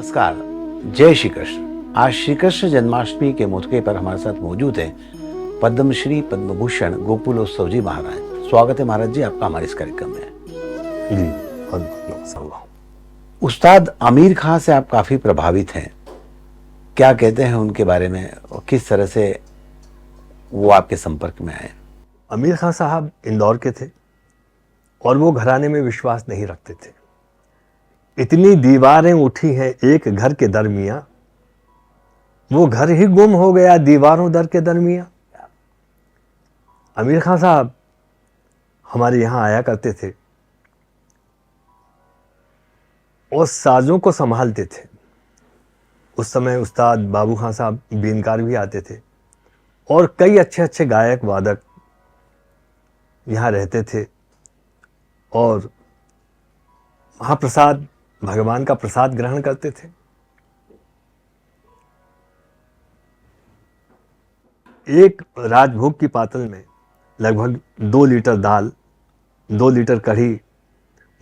नमस्कार। जय श्री कृष्ण। आज श्री कृष्ण जन्माष्टमी के मौके पर हमारे साथ मौजूद हैं पद्मश्री पद्मभूषण गोकुलोत्सव जी महाराज। स्वागत है महाराज जी आपका हमारे इस कार्यक्रम में। जी बहुत। उस्ताद आमिर खां से आप काफी प्रभावित हैं, क्या कहते हैं उनके बारे में और किस तरह से वो आपके संपर्क में आए? आमिर खां साहब इंदौर के थे और वो घराने में विश्वास नहीं रखते थे। इतनी दीवारें उठी हैं एक घर के दरमियां, वो घर ही गुम हो गया दीवारों दर के दरमियां। आमिर खां साहब हमारे यहां आया करते थे और साजों को संभालते थे। उस समय उस्ताद बाबू खां साहब बीनकार भी आते थे और कई अच्छे अच्छे गायक वादक यहाँ रहते थे और महाप्रसाद भगवान का प्रसाद ग्रहण करते थे। एक राजभोग की पातल में लगभग 2 लीटर दाल, 2 लीटर कढ़ी,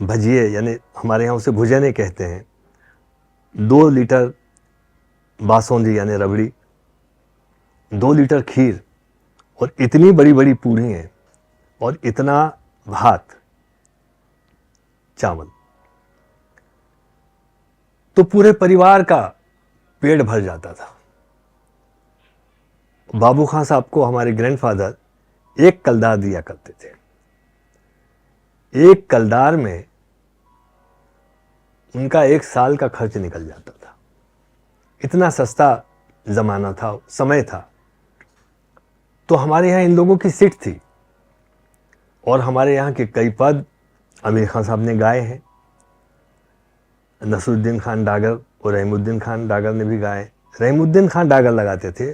भजिए यानी हमारे यहाँ उसे भुजने कहते हैं, 2 लीटर बासुंदी यानी रबड़ी, 2 लीटर खीर और इतनी बड़ी बड़ी पूड़ी हैं और इतना भात चावल, तो पूरे परिवार का पेट भर जाता था। बाबू खां साहब को हमारे ग्रैंडफादर एक कलदार दिया करते थे। एक कलदार में उनका 1 साल का खर्च निकल जाता था। इतना सस्ता जमाना था, समय था। तो हमारे यहाँ इन लोगों की सीट थी और हमारे यहाँ के कई पद आमिर खां साहब ने गाए हैं। नसरुद्दीन खान डागर और रहीमुद्दीन खान डागर ने भी गाए। रहीमुद्दीन खान डागर लगाते थे,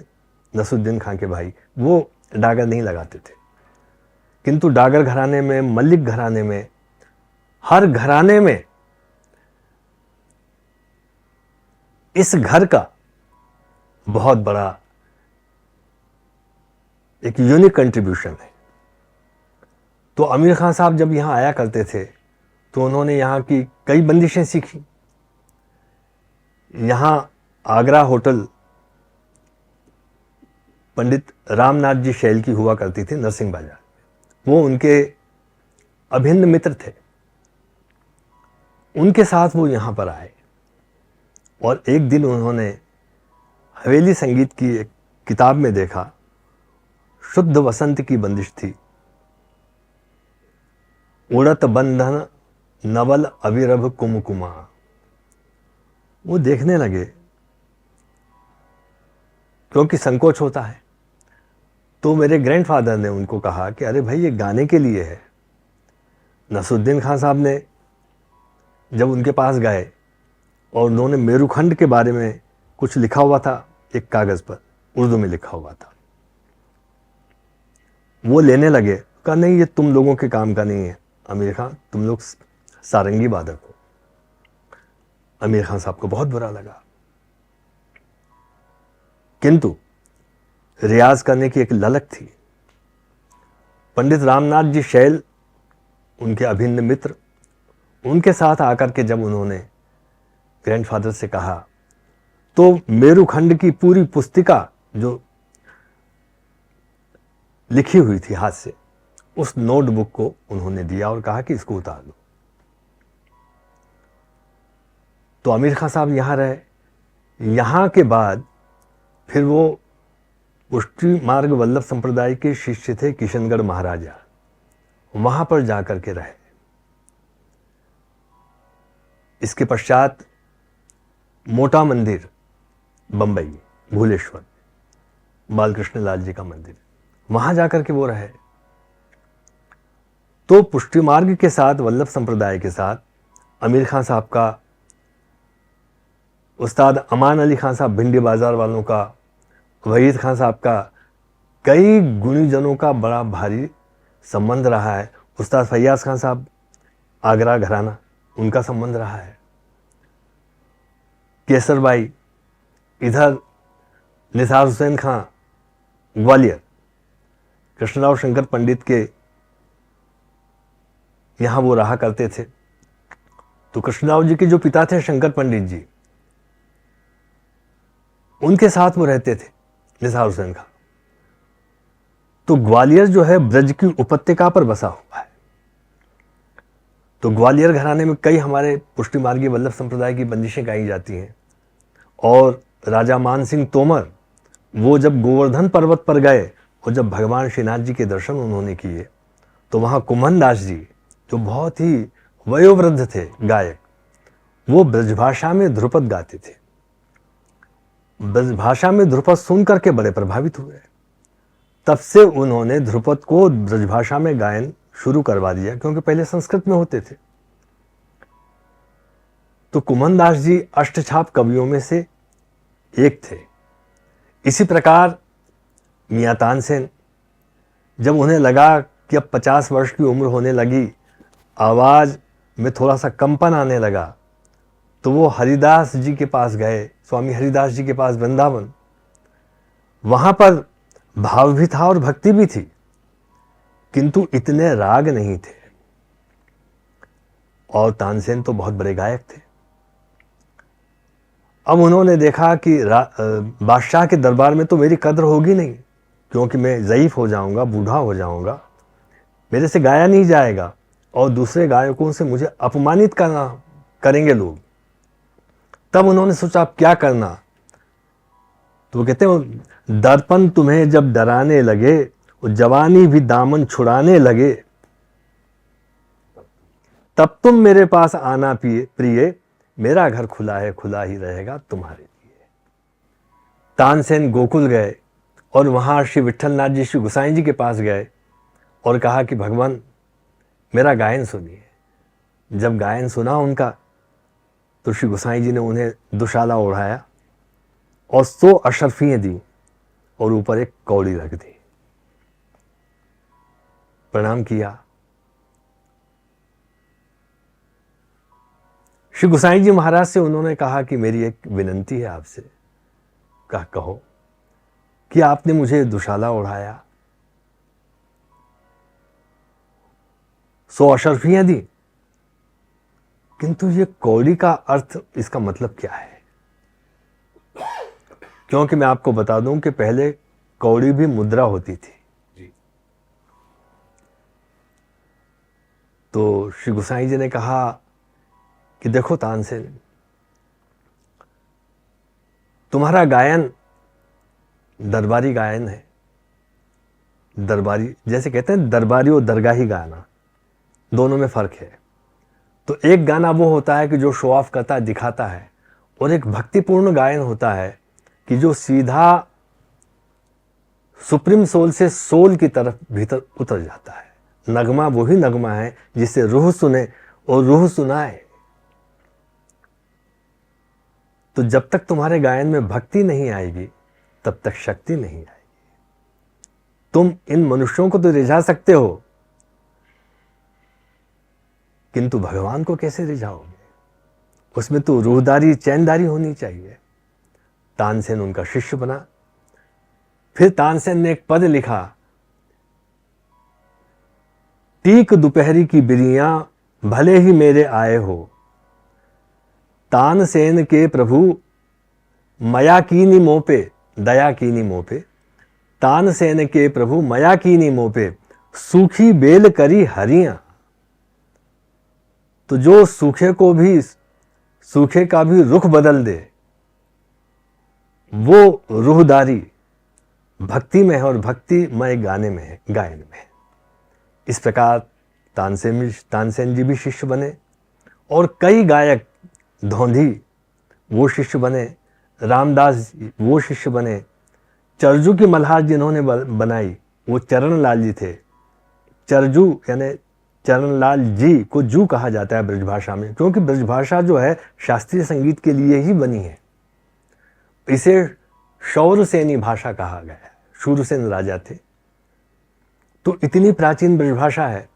नसरुद्दीन खान के भाई, वो डागर नहीं लगाते थे। किंतु डागर घराने में, मलिक घराने में, हर घराने में इस घर का बहुत बड़ा एक यूनिक कंट्रीब्यूशन है। तो आमिर खां साहब जब यहाँ आया करते थे तो उन्होंने यहाँ की कई बंदिशें सीखी। यहाँ आगरा होटल पंडित रामनाथ जी शैल की हुआ करती थी नरसिंह बाजार, वो उनके अभिन्न मित्र थे। उनके साथ वो यहाँ पर आए और एक दिन उन्होंने हवेली संगीत की एक किताब में देखा, शुद्ध वसंत की बंदिश थी, उड़त बंधन नवल अविरभ कुमकुमा। वो देखने लगे, क्योंकि संकोच होता है। तो मेरे ग्रैंडफादर ने उनको कहा कि अरे भाई ये गाने के लिए है। नसरुद्दीन खान साहब ने जब उनके पास गए और उन्होंने मेरुखंड के बारे में कुछ लिखा हुआ था एक कागज पर, उर्दू में लिखा हुआ था, वो लेने लगे। कहा नहीं ये तुम लोगों के काम का नहीं है आमिर खान, तुम लोग सारंगी वादक हो। आमिर खान साहब को बहुत बुरा लगा, किंतु रियाज करने की एक ललक थी। पंडित रामनाथ जी शैल उनके अभिन्न मित्र, उनके साथ आकर के जब उन्होंने ग्रैंडफादर से कहा तो मेरुखंड की पूरी पुस्तिका जो लिखी हुई थी हाथ से, उस नोटबुक को उन्होंने दिया और कहा कि इसको उतार दो। तो आमिर खां साहब यहाँ रहे। यहाँ के बाद फिर वो पुष्टि मार्ग वल्लभ संप्रदाय के शिष्य थे किशनगढ़ महाराजा, वहां पर जाकर के रहे। इसके पश्चात मोटा मंदिर बंबई भूलेश्वर, बालकृष्ण लाल जी का मंदिर, वहां जाकर के वो रहे। तो पुष्टि मार्ग के साथ, वल्लभ संप्रदाय के साथ आमिर खां साहब का, उस्ताद अमान अली खान साहब भिंडी बाजार वालों का, वहीद खान साहब का, कई गुणीजनों का बड़ा भारी संबंध रहा है। उस्ताद फैयाज खान साहब आगरा घराना, उनका संबंध रहा है। केसर बाई, इधर निसार हुसैन खां ग्वालियर, कृष्णराव शंकर पंडित के यहाँ वो रहा करते थे। तो कृष्णराव जी के जो पिता थे शंकर पंडित जी, उनके साथ वो रहते थे, निसार हुसैन खां। तो ग्वालियर जो है ब्रज की उपत्यका पर बसा हुआ है। तो ग्वालियर घराने में कई हमारे पुष्टि मार्गी वल्लभ संप्रदाय की बंदिशें गाई जाती हैं। और राजा मान सिंह तोमर वो जब गोवर्धन पर्वत पर गए और जब भगवान श्रीनाथ जी के दर्शन उन्होंने किए तो वहाँ कुम्हन दास जी जो बहुत ही वयोवृद्ध थे गायक, वो ब्रजभाषा में ध्रुपद गाते थे। ब्रजभाषा में ध्रुपद सुन करके बड़े प्रभावित हुए। तब से उन्होंने ध्रुपद को ब्रजभाषा में गायन शुरू करवा दिया, क्योंकि पहले संस्कृत में होते थे। तो कुम्हन दास जी अष्टछाप कवियों में से एक थे। इसी प्रकार मियां तानसेन, जब उन्हें लगा कि अब 50 वर्ष की उम्र होने लगी, आवाज़ में थोड़ा सा कंपन आने लगा, तो वो हरिदास जी के पास गए, स्वामी हरिदास जी के पास वृंदावन। वहाँ पर भाव भी था और भक्ति भी थी, किंतु इतने राग नहीं थे। और तानसेन तो बहुत बड़े गायक थे। अब उन्होंने देखा कि बादशाह के दरबार में तो मेरी कद्र होगी नहीं, क्योंकि मैं ज़ईफ हो जाऊंगा, बूढ़ा हो जाऊंगा, मेरे से गाया नहीं जाएगा और दूसरे गायकों से मुझे अपमानित करेंगे लोग। तब उन्होंने सोचा अब क्या करना। तो वो कहते हैं, दर्पण तुम्हें जब डराने लगे और जवानी भी दामन छुड़ाने लगे, तब तुम मेरे पास आना प्रिय, मेरा घर खुला है, खुला ही रहेगा तुम्हारे लिए। तानसेन गोकुल गए और वहाँ श्री विट्ठलनाथ जी, श्री गोसाई जी के पास गए और कहा कि भगवान मेरा गायन सुनिए। जब गायन सुना उनका तो श्री गोसाई जी ने उन्हें दुशाला ओढ़ाया और 100 अशर्फियाँ दी और ऊपर एक कौड़ी रख दी, प्रणाम किया। श्री गोसाई जी महाराज से उन्होंने कहा कि मेरी एक विनंती है आपसे। कहो कि आपने मुझे दुशाला ओढ़ाया, 100 अशर्फियाँ दी, किंतु ये कौड़ी का अर्थ, इसका मतलब क्या है? क्योंकि मैं आपको बता दूं कि पहले कौड़ी भी मुद्रा होती थी जी। तो श्री गोसाई जी ने कहा कि देखो तानसेन, तुम्हारा गायन दरबारी गायन है। दरबारी जैसे कहते हैं दरबारी और दरगाही गाना, दोनों में फर्क है। तो एक गाना वो होता है कि जो शो ऑफ करता है, दिखाता है, और एक भक्तिपूर्ण गायन होता है कि जो सीधा सुप्रीम सोल से सोल की तरफ भीतर उतर जाता है। नगमा वही नगमा है जिसे रूह सुने और रूह सुनाए। तो जब तक तुम्हारे गायन में भक्ति नहीं आएगी तब तक शक्ति नहीं आएगी। तुम इन मनुष्यों को तो रिझा सकते हो, किंतु भगवान को कैसे रिझाओगे? उसमें तो रूहदारी, चैनदारी होनी चाहिए। तानसेन उनका शिष्य बना। फिर तानसेन ने एक पद लिखा, टीक दोपहरी की बिरियां भले ही मेरे आए हो, तानसेन के प्रभु मया कीनी मोह पे, दया कीनी मोह पे, तानसेन के प्रभु मया कीनी मोह पे, सूखी बेल करी हरियां। तो जो सूखे का भी रुख बदल दे, वो रूहदारी भक्ति में है और भक्तिमय गाने में है, गायन में है। इस प्रकार तानसेन जी भी शिष्य बने और कई गायक, धौंधी वो शिष्य बने, रामदास वो शिष्य बने। चरजू की मल्हार जिन्होंने बनाई वो चरण लाल जी थे। चरजू यानी चरण लाल जी को जू कहा जाता है ब्रजभाषा में, क्योंकि ब्रजभाषा जो है शास्त्रीय संगीत के लिए ही बनी है। इसे शौरसेनी भाषा कहा गया है। शूरसेन राजा थे। तो इतनी प्राचीन ब्रजभाषा है।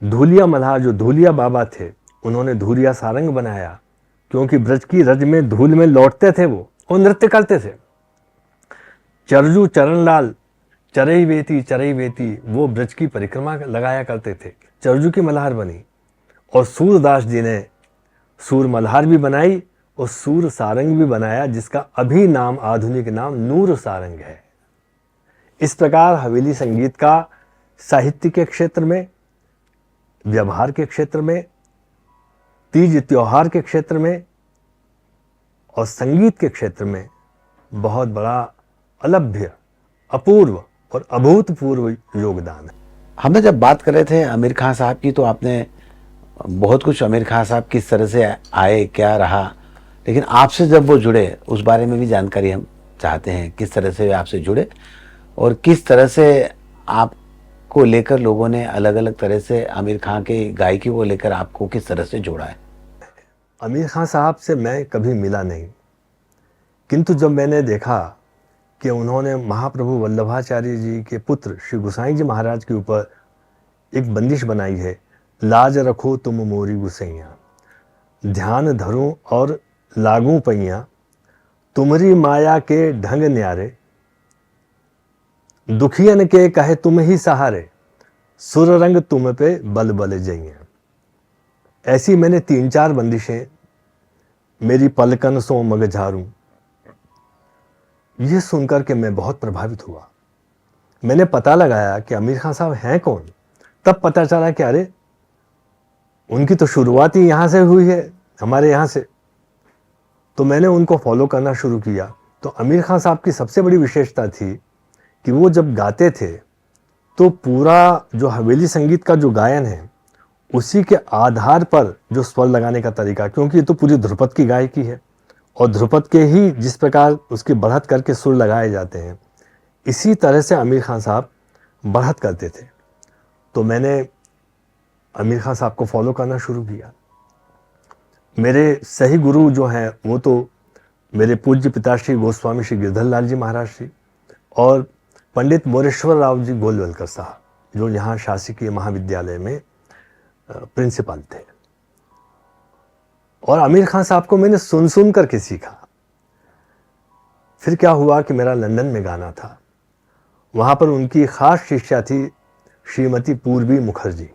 धूलिया मल्हार जो धूलिया बाबा थे, उन्होंने धूलिया सारंग बनाया, क्योंकि ब्रज की रज में धूल में लौटते थे वो और नृत्य करते थे। चरजू चरणलाल चरई वेती वो ब्रज की परिक्रमा लगाया करते थे। चरजू की मल्हार बनी और सूरदास जी ने सूर मल्हार भी बनाई और सूर सारंग भी बनाया, जिसका अभी नाम, आधुनिक नाम नूर सारंग है। इस प्रकार हवेली संगीत का साहित्य के क्षेत्र में, व्यवहार के क्षेत्र में, तीज त्योहार के क्षेत्र में और संगीत के क्षेत्र में बहुत बड़ा अलभ्य, अपूर्व और अभूतपूर्व योगदान है। हमने जब बात कर रहे थे आमिर खान साहब की, तो आपने बहुत कुछ आमिर खान साहब किस तरह से आए, क्या रहा, लेकिन आपसे जब वो जुड़े उस बारे में भी जानकारी हम चाहते हैं। किस तरह से वे आपसे जुड़े और किस तरह से आपको लेकर लोगों ने अलग अलग तरह से आमिर खान के गायकी को लेकर आपको किस तरह से जोड़ा है? आमिर खान साहब से मैं कभी मिला नहीं, किंतु जब मैंने देखा कि उन्होंने महाप्रभु वल्लभाचार्य जी के पुत्र श्री गोसाई जी महाराज के ऊपर एक बंदिश बनाई है, लाज रखो तुम मोरी गुसैया, ध्यान धरूं और लागू पैया, तुम्हारी माया के ढंग न्यारे, दुखियन के कहे तुम ही सहारे, सुर रंग तुम पे बल बल जइया। ऐसी मैंने 3-4 बंदिशें, मेरी पलकन सो मग झारूं, ये सुनकर के मैं बहुत प्रभावित हुआ। मैंने पता लगाया कि आमिर खान साहब हैं कौन। तब पता चला कि अरे, उनकी तो शुरुआत ही यहाँ से हुई है, हमारे यहाँ से। तो मैंने उनको फॉलो करना शुरू किया। तो आमिर खान साहब की सबसे बड़ी विशेषता थी कि वो जब गाते थे तो पूरा जो हवेली संगीत का जो गायन है, उसी के आधार पर जो स्वर लगाने का तरीका, क्योंकि ये तो पूरी ध्रुपद की गायकी है और ध्रुपद के ही जिस प्रकार उसकी बढ़त करके सुर लगाए जाते हैं, इसी तरह से आमिर खान साहब बढ़त करते थे। तो मैंने आमिर खान साहब को फॉलो करना शुरू किया। मेरे सही गुरु जो हैं वो तो मेरे पूज्य पिताश्री गोस्वामी श्री गिरधर लाल जी महाराज श्री और पंडित मोरेश्वर राव जी गोलवलकर साहब, जो यहाँ शासकीय महाविद्यालय में प्रिंसिपल थे। और आमिर खान साहब को मैंने सुन करके सीखा। फिर क्या हुआ कि मेरा लंदन में गाना था, वहाँ पर उनकी खास शिष्या थी श्रीमती पूर्वी मुखर्जी,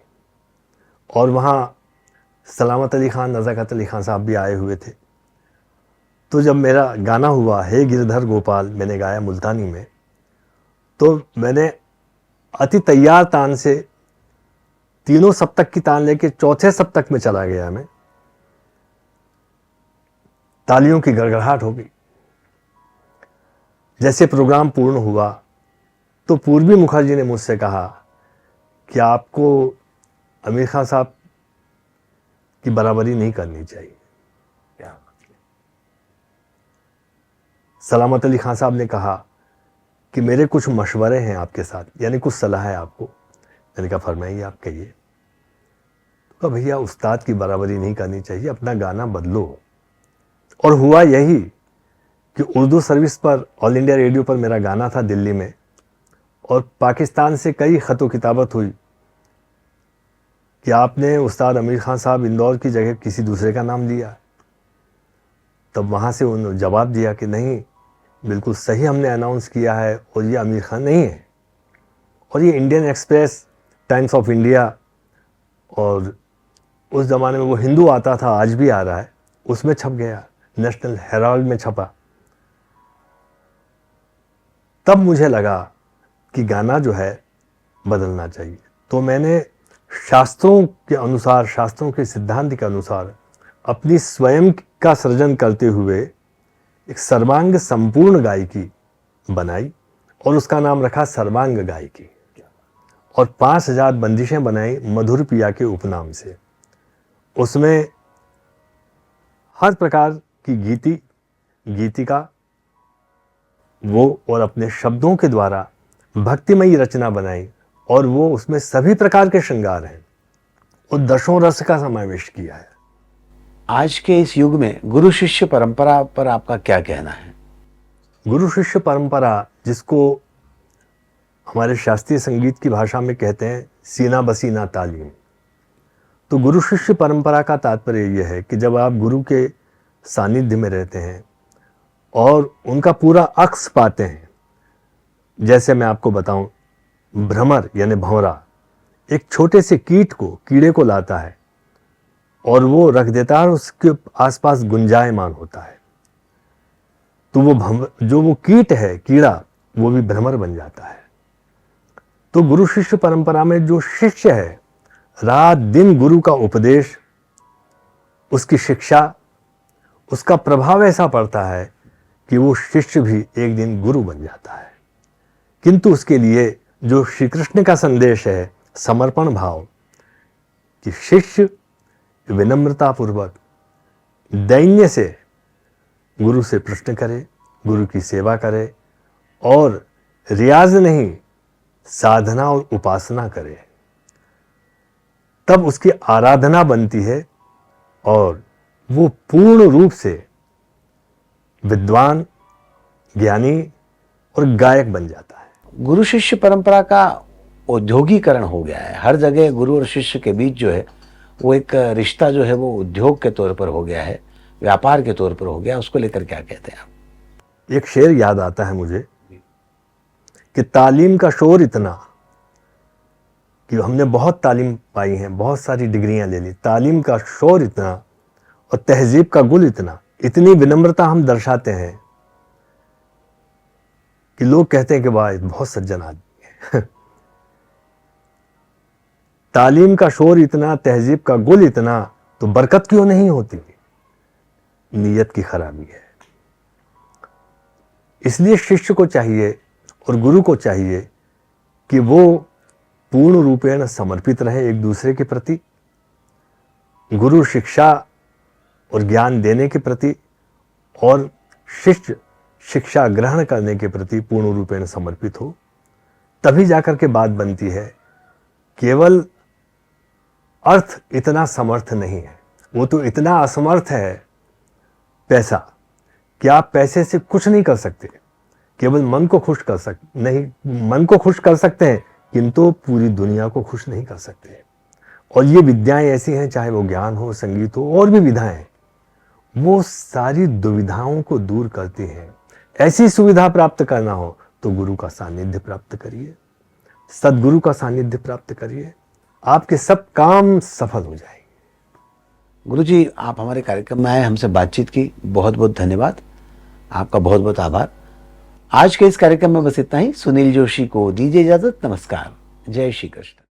और वहाँ सलामत अली खान, नज़ाकत अली खान साहब भी आए हुए थे। तो जब मेरा गाना हुआ हे गिरधर गोपाल, मैंने गाया मुल्तानी में, तो मैंने अति तैयार तान से 3 सप्तक की तान लेके 4थे सप्तक में चला गया मैं। तालियों की गड़गड़ाहट हो गई। जैसे प्रोग्राम पूर्ण हुआ तो पूर्वी मुखर्जी ने मुझसे कहा कि आपको आमिर खान साहब की बराबरी नहीं करनी चाहिए। सलामत अली खान साहब ने कहा कि मेरे कुछ मशवरे हैं आपके साथ, यानी कुछ सलाह है आपको। मैंने कहा फरमाइए, आप कहिए। तो भैया, उस्ताद की बराबरी नहीं करनी चाहिए, अपना गाना बदलो। और हुआ यही कि उर्दू सर्विस पर, ऑल इंडिया रेडियो पर मेरा गाना था दिल्ली में, और पाकिस्तान से कई ख़त किताबत हुई कि आपने उस्ताद आमिर खान साहब इंदौर की जगह किसी दूसरे का नाम लिया। तब वहाँ से उन्होंने जवाब दिया कि नहीं, बिल्कुल सही हमने अनाउंस किया है और ये आमिर खान नहीं है। और ये Indian express, times of India, और उस ज़माने में वो हिंदू आता था, आज भी आ रहा है, उसमें छप गया, नेशनल हेराल्ड में छपा। तब मुझे लगा कि गाना जो है बदलना चाहिए। तो मैंने शास्त्रों के अनुसार, शास्त्रों के सिद्धांत के अनुसार अपनी स्वयं का सृजन करते हुए एक सर्वांग संपूर्ण गायकी बनाई और उसका नाम रखा सर्वांग गायकी, और 5000 बंदिशें बनाई मधुर पिया के उपनाम से। उसमें हर प्रकार की गीतिका वो और अपने शब्दों के द्वारा भक्तिमयी रचना बनाई, और वो उसमें सभी प्रकार के श्रृंगार हैं और दशों रस का समावेश किया है। आज के इस युग में गुरु शिष्य परंपरा पर आपका क्या कहना है? गुरु शिष्य परंपरा, जिसको हमारे शास्त्रीय संगीत की भाषा में कहते हैं सीना बसीना तालीम। तो गुरु शिष्य परंपरा का तात्पर्य यह है कि जब आप गुरु के सानिध्य में रहते हैं और उनका पूरा अक्स पाते हैं, जैसे मैं आपको बताऊं, भ्रमर यानी भंवरा एक छोटे से कीड़े को लाता है और वो रख देता है और उसके आसपास गुंजायमान होता है। तो जो वो कीट है, कीड़ा, वो भी भ्रमर बन जाता है। तो गुरु शिष्य परंपरा में जो शिष्य है, रात दिन गुरु का उपदेश, उसकी शिक्षा, उसका प्रभाव ऐसा पड़ता है कि वो शिष्य भी एक दिन गुरु बन जाता है। किंतु उसके लिए जो श्री कृष्ण का संदेश है, समर्पण भाव, कि शिष्य विनम्रता पूर्वक दैन्य से गुरु से प्रश्न करे, गुरु की सेवा करे और रियाज नहीं, साधना और उपासना करे, तब उसकी आराधना बनती है और वो पूर्ण रूप से विद्वान, ज्ञानी और गायक बन जाता है। गुरु शिष्य परंपरा का औद्योगिकरण हो गया है। हर जगह गुरु और शिष्य के बीच जो है वो एक रिश्ता जो है वो उद्योग के तौर पर हो गया है, व्यापार के तौर पर हो गया। उसको लेकर क्या कहते हैं आप? एक शेर याद आता है मुझे कि तालीम का शोर इतना, कि हमने बहुत तालीम पाई है, बहुत सारी डिग्रियां ले ली, तालीम का शोर इतना और तहजीब का गुल इतना, इतनी विनम्रता हम दर्शाते हैं कि लोग कहते हैं कि वाह बहुत सज्जन आदमी है। तालीम का शोर इतना, तहजीब का गुल इतना, तो बरकत क्यों नहीं होती? नीयत की खराबी है। इसलिए शिष्य को चाहिए और गुरु को चाहिए कि वो पूर्ण रूपेण समर्पित रहे एक दूसरे के प्रति, गुरु शिक्षा और ज्ञान देने के प्रति और शिष्य शिक्षा ग्रहण करने के प्रति पूर्ण रूपेण समर्पित हो। तभी जाकर के बात बनती है। केवल अर्थ इतना समर्थ नहीं है, वो तो इतना असमर्थ है पैसा, कि आप पैसे से कुछ नहीं कर सकते। केवल मन को खुश कर सकते नहीं, मन को खुश कर सकते हैं किंतु पूरी दुनिया को खुश नहीं कर सकते। और ये विद्याएं ऐसी हैं, चाहे वो ज्ञान हो, संगीत हो, और भी विधाएं, वो सारी दुविधाओं को दूर करती हैं। ऐसी सुविधा प्राप्त करना हो तो गुरु का सानिध्य प्राप्त करिए, सदगुरु का सानिध्य प्राप्त करिए, आपके सब काम सफल हो जाएंगे। गुरुजी, आप हमारे कार्यक्रम में आए, हमसे बातचीत की, बहुत बहुत धन्यवाद। आपका बहुत बहुत आभार। आज के इस कार्यक्रम में बस इतना ही। सुनील जोशी को दीजिए इजाजत। नमस्कार। जय श्री कृष्ण।